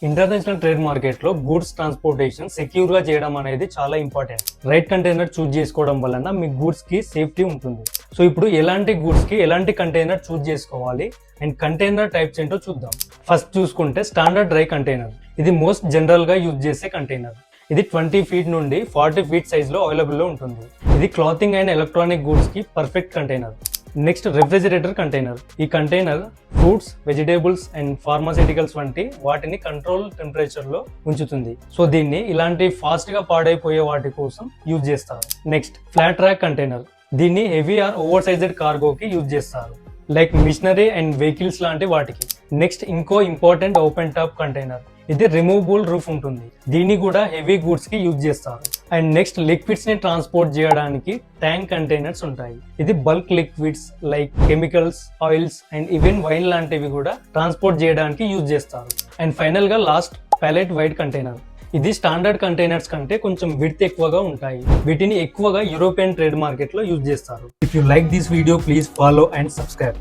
International trade market లో goods transportation secure గా చేయడం అనేది చాలా ఇంపార్టెంట్. రైట్ కంటైనర్ చూస్ చేసుకోవడం వలన మీ గూడ్స్ కి సేఫ్టీ ఉంటుంది. సో ఇప్పుడు ఎలాంటి గూడ్స్ కి ఎలాంటి కంటైనర్ చూస్ చేసుకోవాలి అండ్ కంటైనర్ టైప్స్ ఏంటో చూద్దాం. ఫస్ట్ చూసుకుంటే స్టాండర్డ్ డ్రై కంటైనర్. ఇది మోస్ట్ జనరల్ గా యూజ్ చేసే కంటైనర్. ఇది 20 ఫీట్ నుండి 40 ఫీట్ సైజ్ లో అవైలబుల్ లో ఉంటుంది. ఇది క్లాతింగ్ అండ్ ఎలక్ట్రానిక్ గూడ్స్ కి perfect container. Next refrigerator container. ఈ container fruits, vegetables and pharmaceuticals వంటి వాటిని కంట్రోల్ టెంపరేచర్ లో ఉంచుతుంది. సో దీన్ని ఇలాంటి ఫాస్ట్ గా పాడైపోయే వాటి కోసం యూజ్ చేస్తారు. Next flat rack container. దీన్ని హెవీ ఆర్ ఓవర్ సైజ్డ్ కార్గోకి యూజ్ చేస్తారు, లైక్ మిషనరీ అండ్ వెహికల్స్ లాంటి వాటికి. నెక్స్ట్ ఇంకో ఇంపార్టెంట్ ఓపెన్ టాప్ కంటైనర్. ఇది రిమూవబుల్ రూఫ్ ఉంటుంది. దీన్ని కూడా హెవీ గూడ్స్ కి యూజ్ చేస్తారు. అండ్ నెక్స్ట్ లిక్విడ్స్ ని ట్రాన్స్పోర్ట్ చేయడానికి ట్యాంక్ కంటైనర్స్ ఉంటాయి. ఇది bulk liquids like chemicals, oils and even wine లాంటివి కూడా ట్రాన్స్పోర్ట్ చేయడానికి యూజ్ చేస్తారు. అండ్ ఫైనల్ గా లాస్ట్ ప్యాలెట్ వైడ్ కంటైనర్. ఇది స్టాండర్డ్ కంటైనర్స్ కంటే కొంచెం విడ్త్ ఎక్కువగా ఉంటాయి. వీటిని ఎక్కువగా యూరోపియన్ ట్రేడ్ మార్కెట్ లో యూజ్ చేస్తారు. If you like this video please follow and subscribe.